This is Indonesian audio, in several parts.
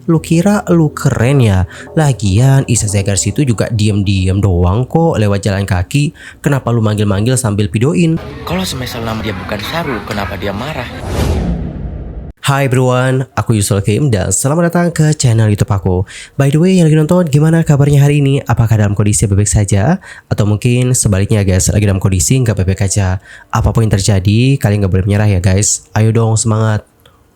Lu kira lu keren ya? Lagian Isa Zegar situ juga diem-diem doang kok lewat jalan kaki. Kenapa lu manggil-manggil sambil videoin? Kalau semisal nama dia bukan Sarul, kenapa dia marah? Hai everyone, aku Yusuf Kim dan selamat datang ke channel YouTube aku. By the way, yang lagi nonton, gimana kabarnya hari ini? Apakah dalam kondisi baik-baik saja? Atau mungkin sebaliknya guys, lagi dalam kondisi nggak baik-baik aja? Apapun yang terjadi, kalian nggak boleh menyerah ya guys. Ayo dong semangat.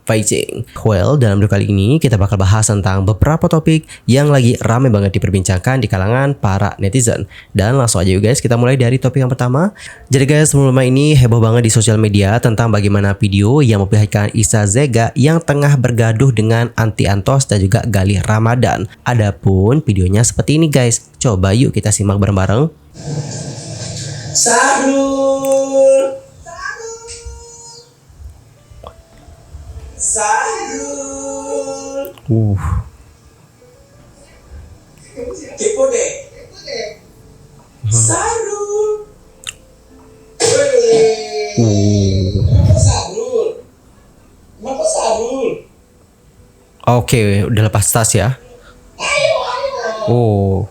Fighting. Well, dalam video kali ini kita bakal bahas tentang beberapa topik yang lagi rame banget diperbincangkan di kalangan para netizen. Dan langsung aja yuk guys, kita mulai dari topik yang pertama. Jadi guys, sebelumnya ini heboh banget di sosial media tentang bagaimana video yang memperlihatkan Isa Zega yang tengah bergaduh dengan Anti Antos dan juga Galih Ramadan. Adapun videonya seperti ini guys. Coba yuk kita simak bareng-bareng. Sarul. Sarul. Kepo deh. Sarul. Kenapa Sarul? Kenapa Sarul? Oke, udah lepas tas ya. Ayo. Oh.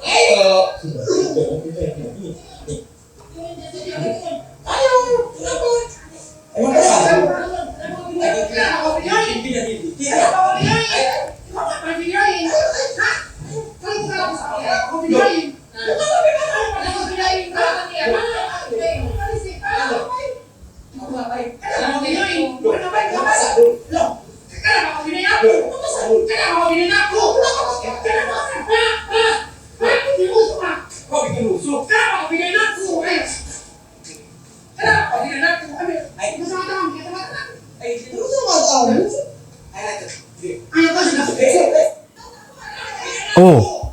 Ayo. Kenapa? Emang Sarul? Oh.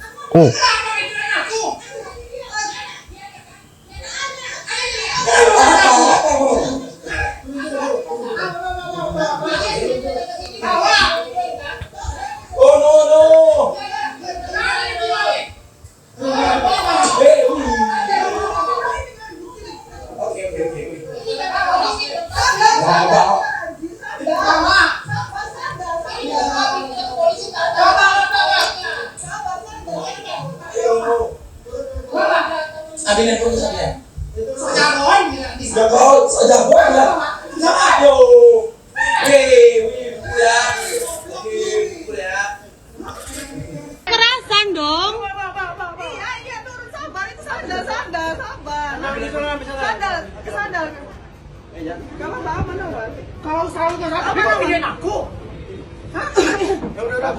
Kerasan dong. Iya turun sabar itu sandal. Kesandal. Kamu aman apa? Kalau selalu ke sana apa videoin aku? Hah? Ya udah.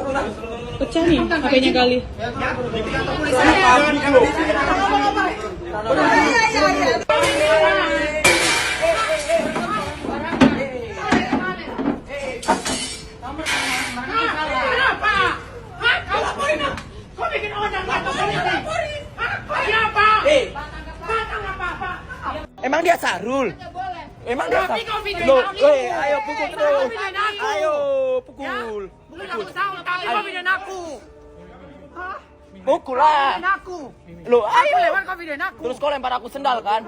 Pecah nih HP-nya Galih. Iya. Emang dia Sarul? Emang dia Sarul? Loh, ayo pukul terus. Ayo pukul. Bukan aku tahu, tapi kau videoin aku. Hah? Pukul lah. Videoin aku. Loh, ayo. Lewat kau videoin aku. Terus kau lempar aku sendal kan?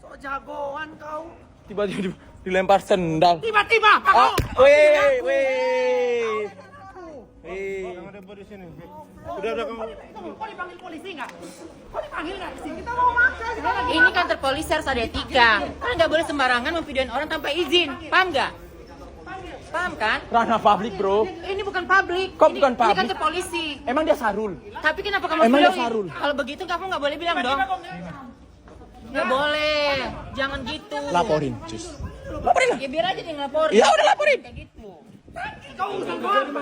So jagoan kau. Tiba-tiba dilempar sendal. Tiba-tiba apa kau? Weh. Udah kamu. Kau dipanggil polisi nggak? Kau dipanggil nggak kesini? Kita mau makan. Ini kantor polisi harus ada etika. Kan nggak boleh sembarangan memvideoin orang tanpa izin. Paham nggak? Paham kan? Ranah publik bro. Ini bukan publik. Kok bukan publik? Ini kantor polisi. Emang dia Sarul? Tapi kenapa kamu Emang dia videoin? Sarul? Kalau begitu kamu nggak boleh bilang dong. Nggak boleh. Jangan gitu. Laporin, cus. Laporin lah. Ya biar aja dia ngelaporin. Ya udah laporin. Kayak gitu. Kau urusan kau apa?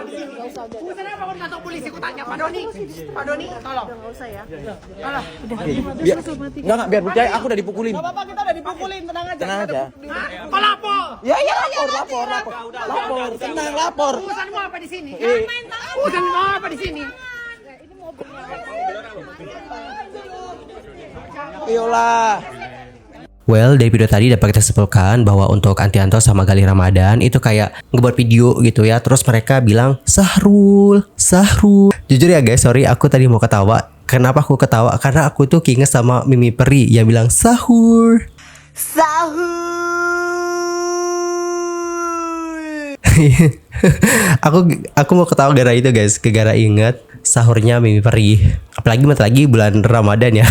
Urusan apa kau di kantor polisi? Ku tanya Pak Doni. Pak Doni, tolong. Nggak usah ya. Tolong. Enggak, biar percaya aku udah dipukulin. Bapak kita udah dipukulin, tenang aja. Tenang aja. Kau lapor. Ya, lapor. Lapor, tenang, lapor. Urusanmu apa di sini? Urusanmu apa di sini? Ayolah. Well, dari video tadi dapat kita simpulkan bahwa untuk Anti Antos sama Galih Ramadan itu kayak ngebuat video gitu ya. Terus mereka bilang Sahrul. Jujur ya guys, sorry aku tadi mau ketawa. Kenapa aku ketawa? Karena aku tuh keinget sama Mimi Peri yang bilang sahur. aku mau ketawa gara itu guys, gara inget sahurnya Mimi Perih. Apalagi bentar lagi bulan Ramadan ya.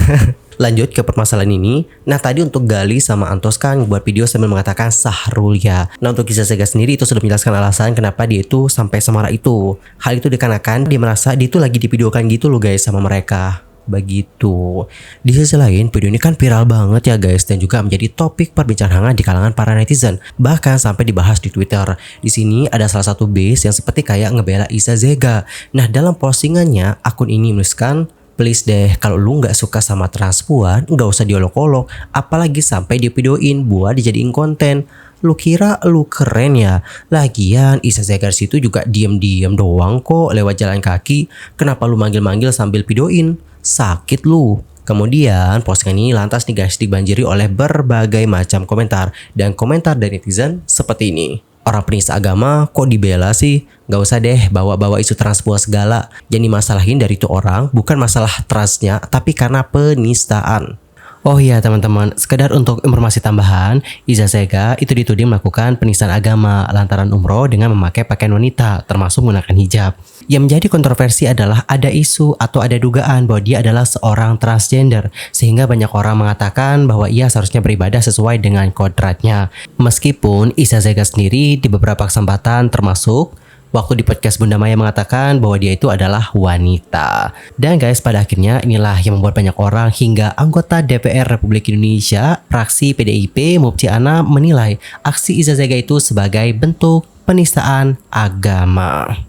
Lanjut ke permasalahan ini. Nah tadi untuk Gali sama Antos kan buat video sambil mengatakan Sahrul ya. Nah untuk Iza Sega sendiri itu sudah menjelaskan alasan kenapa dia itu sampai semarah itu. Hal itu dikarenakan dia merasa dia itu lagi divideokan gitu loh guys sama mereka. Begitu. Di sisi lain, video ini kan viral banget ya guys, dan juga menjadi topik perbincangan hangat di kalangan para netizen. Bahkan sampai dibahas di Twitter. Di sini ada salah satu base yang seperti kayak ngebela Iza Sega. Nah dalam postingannya akun ini menuliskan, please deh, kalau lu nggak suka sama transpuan, nggak usah diolok-olok, apalagi sampai divideoin buat dijadiin konten. Lu kira lu keren ya? Lagian Iza Sega situ juga diem-diem doang kok lewat jalan kaki. Kenapa lu manggil-manggil sambil videoin? Sakit lu. Kemudian postingan ini lantas nih guys dibanjiri oleh berbagai macam komentar. Dan komentar dari netizen seperti ini. Orang penista agama kok dibela sih? Gak usah deh bawa-bawa isu transpuan segala. Yang dimasalahin dari itu orang bukan masalah transnya, tapi karena penistaan. Oh iya teman-teman, sekedar untuk informasi tambahan, Iza Sega itu dituding melakukan penistaan agama lantaran umroh dengan memakai pakaian wanita, termasuk menggunakan hijab. Yang menjadi kontroversi adalah ada isu atau ada dugaan bahwa dia adalah seorang transgender, sehingga banyak orang mengatakan bahwa ia seharusnya beribadah sesuai dengan kodratnya. Meskipun Iza Sega sendiri di beberapa kesempatan termasuk waktu di podcast Bunda Maya mengatakan bahwa dia itu adalah wanita. Dan guys, pada akhirnya inilah yang membuat banyak orang hingga anggota DPR Republik Indonesia, fraksi PDIP Mufti Ana menilai aksi Iza Sega itu sebagai bentuk penistaan agama.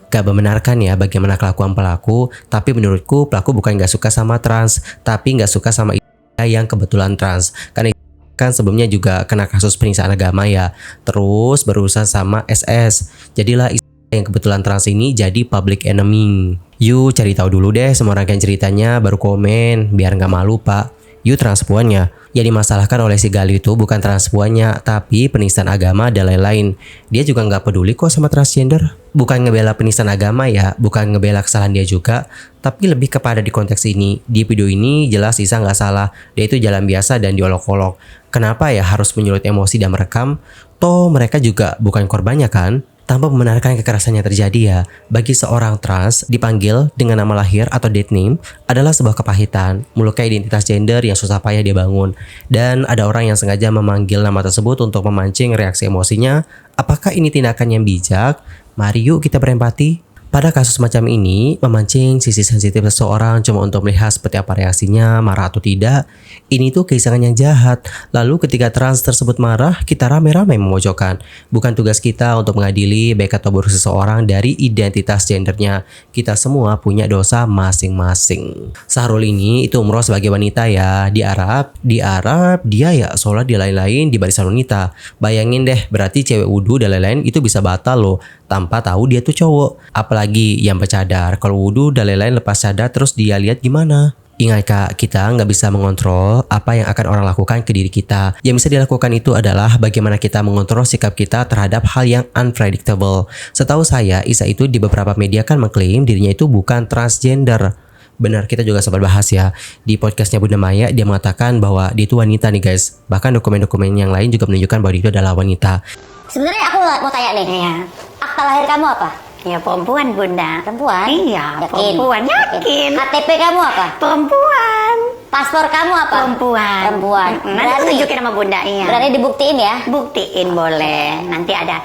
Gak membenarkan ya bagaimana kelakuan pelaku, tapi menurutku pelaku bukan gak suka sama trans, tapi gak suka sama yang kebetulan trans. Karena kan sebelumnya juga kena kasus penistaan agama ya, terus berurusan sama SS. Jadilah yang kebetulan trans ini jadi public enemy. You cari tahu dulu deh semua rangkaian ceritanya baru komen, biar nggak malu pak. You transpuannya. Yang dimasalahkan oleh si Gali itu bukan transpuannya, tapi penistaan agama dan lain-lain. Dia juga nggak peduli kok sama transgender. Bukan ngebela penistaan agama ya, bukan ngebela kesalahan dia juga, tapi lebih kepada di konteks ini. Di video ini jelas Iza nggak salah, dia itu jalan biasa dan diolok-olok. Kenapa ya harus menyulut emosi dan merekam? Toh mereka juga bukan korbannya kan? Tanpa membenarkan kekerasan yang terjadi ya, bagi seorang trans dipanggil dengan nama lahir atau date name adalah sebuah kepahitan, melukai identitas gender yang susah payah dia bangun. Dan ada orang yang sengaja memanggil nama tersebut untuk memancing reaksi emosinya. Apakah ini tindakan yang bijak? Mari yuk kita berempati. Pada kasus macam ini, memancing sisi sensitif seseorang cuma untuk melihat seperti apa reaksinya, marah atau tidak, ini tuh keisangan yang jahat. Lalu ketika trans tersebut marah, kita rame-rame memojokkan. Bukan tugas kita untuk mengadili baik atau buruk seseorang dari identitas gendernya. Kita semua punya dosa masing-masing. Sahrul ini itu umroh sebagai wanita ya. Di Arab dia ya sholat di lain-lain di barisan wanita. Bayangin deh, berarti cewek wudhu dan lain-lain itu bisa batal loh, tanpa tahu dia tuh cowok. Apalagi yang bercadar, kalau wudhu dan lain-lain lepas cadar terus dia lihat gimana? Ingat kak, kita nggak bisa mengontrol apa yang akan orang lakukan ke diri kita. Yang bisa dilakukan itu adalah bagaimana kita mengontrol sikap kita terhadap hal yang unpredictable. Setahu saya, Iza itu di beberapa media kan mengklaim dirinya itu bukan transgender. Benar, kita juga sempat bahas ya di podcastnya Bunda Maya, dia mengatakan bahwa dia itu wanita nih guys. Bahkan dokumen-dokumen yang lain juga menunjukkan bahwa dia itu adalah wanita. Sebenarnya aku mau tanya nih, akta lahir kamu apa? Ya perempuan bunda. Perempuan? Iya, Yakin? perempuan. Yakin. KTP kamu apa? Perempuan. Paspor kamu apa? Perempuan. Perempuan. Nanti tunjukin sama bunda, iya. Berarti dibuktiin ya? Buktiin boleh. Nanti ada.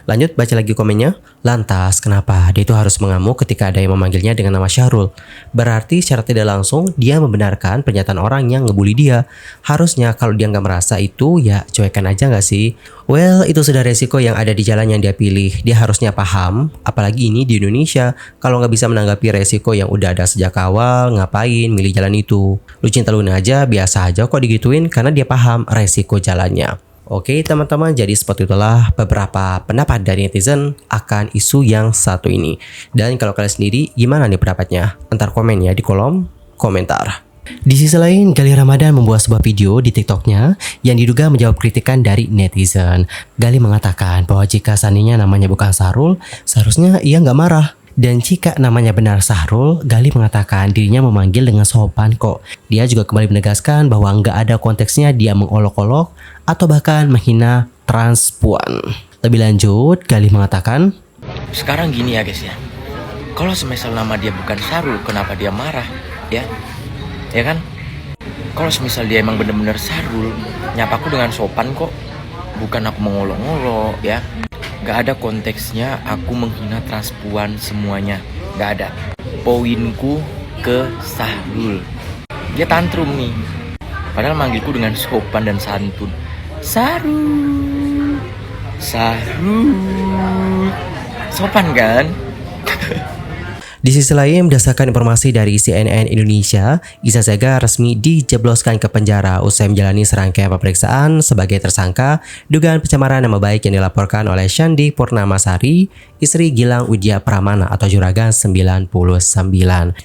Lanjut baca lagi komennya. Lantas kenapa dia itu harus mengamuk ketika ada yang memanggilnya dengan nama Syahrul? Berarti secara tidak langsung dia membenarkan pernyataan orang yang ngebully dia. Harusnya kalau dia nggak merasa itu ya cuekan aja nggak sih? Well, itu sudah resiko yang ada di jalan yang dia pilih. Dia harusnya paham, apalagi ini di Indonesia. Kalau nggak bisa menanggapi resiko yang udah ada sejak awal, ngapain milih jalan itu? Lu cinta Luna aja biasa aja kok digituin karena dia paham resiko jalannya. Oke teman-teman, jadi seperti itulah beberapa pendapat dari netizen akan isu yang satu ini. Dan kalau kalian sendiri gimana nih pendapatnya? Antar komen ya di kolom komentar. Di sisi lain, Gali Ramadan membuat sebuah video di TikToknya yang diduga menjawab kritikan dari netizen. Gali mengatakan bahwa jika seandainya namanya bukan Sahrul, seharusnya ia nggak marah. Dan jika namanya benar Sahrul, Gali mengatakan dirinya memanggil dengan sopan kok. Dia juga kembali menegaskan bahwa nggak ada konteksnya dia mengolok-olok atau bahkan menghina transpuan. Lebih lanjut, Galih mengatakan, Sekarang gini ya guys ya. Kalau semisal nama dia bukan Sarul, kenapa dia marah? Ya kan? Kalau semisal dia emang bener-bener Sarul, nyapaku dengan sopan kok. Bukan aku mengolok-ngolok ya. Gak ada konteksnya aku menghina transpuan semuanya. Gak ada. Poinku ke Sarul. Dia tantrum nih. Padahal manggilku dengan sopan dan santun. Sarul. Sopan kan? Di sisi lain, berdasarkan informasi dari CNN Indonesia, Iza Sega resmi dijebloskan ke penjara usai menjalani serangkaian pemeriksaan sebagai tersangka dugaan pencemaran nama baik yang dilaporkan oleh Shandy Purnamasari, istri Gilang Widya Pramana atau Juragan 99.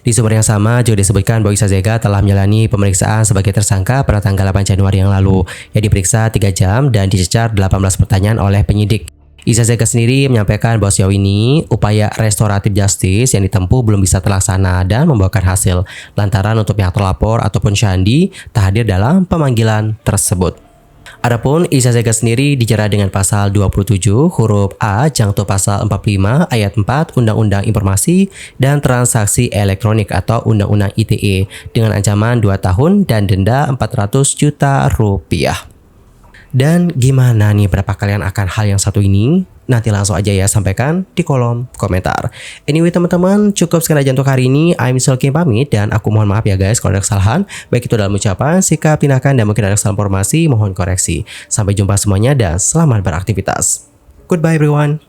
Di sumber yang sama juga disebutkan bahwa Iza Sega telah menjalani pemeriksaan sebagai tersangka pada tanggal 8 Januari yang lalu. Ia diperiksa 3 jam dan dicecar 18 pertanyaan oleh penyidik. Iza Sega sendiri menyampaikan bahwa sejauh ini upaya restoratif justice yang ditempuh belum bisa terlaksana dan membuahkan hasil lantaran untuk pihak terlapor ataupun Shandy tak hadir dalam pemanggilan tersebut. Adapun Iza Sega sendiri dijerat dengan pasal 27 huruf A jangto pasal 45 ayat 4 Undang-Undang Informasi dan Transaksi Elektronik atau Undang-Undang ITE dengan ancaman 2 tahun dan denda 400 juta rupiah. Dan gimana nih pendapat kalian akan hal yang satu ini? Nanti langsung aja ya sampaikan di kolom komentar. Anyway teman-teman, cukup sekian aja untuk hari ini. I'm Sulky pamit dan aku mohon maaf ya guys kalau ada kesalahan, baik itu dalam ucapan, sikap, tindakan, dan mungkin ada kesalahan informasi, mohon koreksi. Sampai jumpa semuanya dan selamat beraktivitas. Goodbye everyone.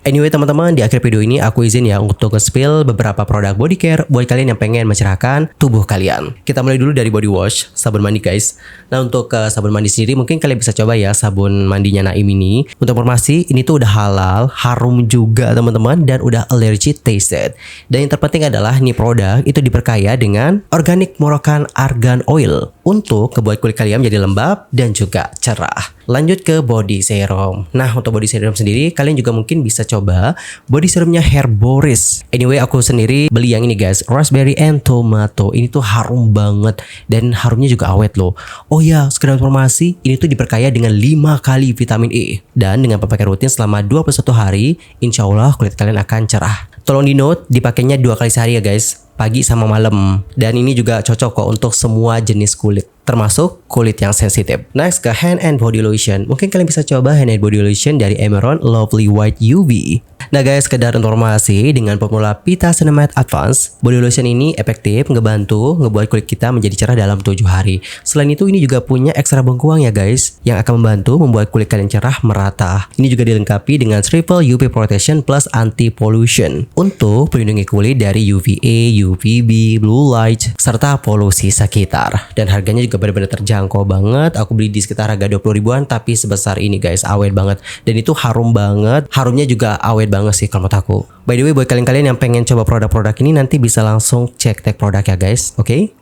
Anyway teman-teman, di akhir video ini aku izin ya untuk nge-spill beberapa produk body care buat kalian yang pengen mencerahkan tubuh kalian. Kita mulai dulu dari body wash, sabun mandi guys. Nah untuk sabun mandi sendiri mungkin kalian bisa coba ya sabun mandinya Naim ini. Untuk informasi, ini tuh udah halal, harum juga teman-teman, dan udah allergy tasted. Dan yang terpenting adalah nih produk itu diperkaya dengan organic Moroccan argan oil untuk ngebuat kulit kalian menjadi lembab dan juga cerah. Lanjut ke body serum. Nah untuk body serum sendiri kalian juga mungkin bisa coba body serumnya Herboris. Anyway aku sendiri beli yang ini guys, raspberry and tomato. Ini tuh harum banget dan harumnya juga awet loh. Oh ya, sekedar informasi, ini tuh diperkaya dengan 5 kali vitamin E. Dan dengan pemakaian rutin selama 21 hari, insya Allah kulit kalian akan cerah. Tolong di note, dipakainya 2 kali sehari ya guys, pagi sama malam. Dan ini juga cocok kok untuk semua jenis kulit, termasuk kulit yang sensitif. Next ke hand and body lotion. Mungkin kalian bisa coba hand and body lotion dari Emeron Lovely White UV. Nah guys, sekedar informasi, dengan formula Pita Cinemat Advance, body lotion ini efektif ngebantu ngebuat kulit kita menjadi cerah dalam 7 hari. Selain itu ini juga punya ekstra bengkuang ya guys, yang akan membantu membuat kulit kalian cerah merata. Ini juga dilengkapi dengan triple UV protection plus anti pollution untuk melindungi kulit dari UVA, UVB, blue light, serta polusi sekitar. Dan harganya juga benar-benar terjangkau banget. Aku beli di sekitar harga 20 ribuan tapi sebesar ini guys, awet banget. Dan itu harum banget, harumnya juga awet banget sih kalau menurut aku. By the way, buat kalian-kalian yang pengen coba produk-produk ini nanti bisa langsung cek tag produk ya guys, oke?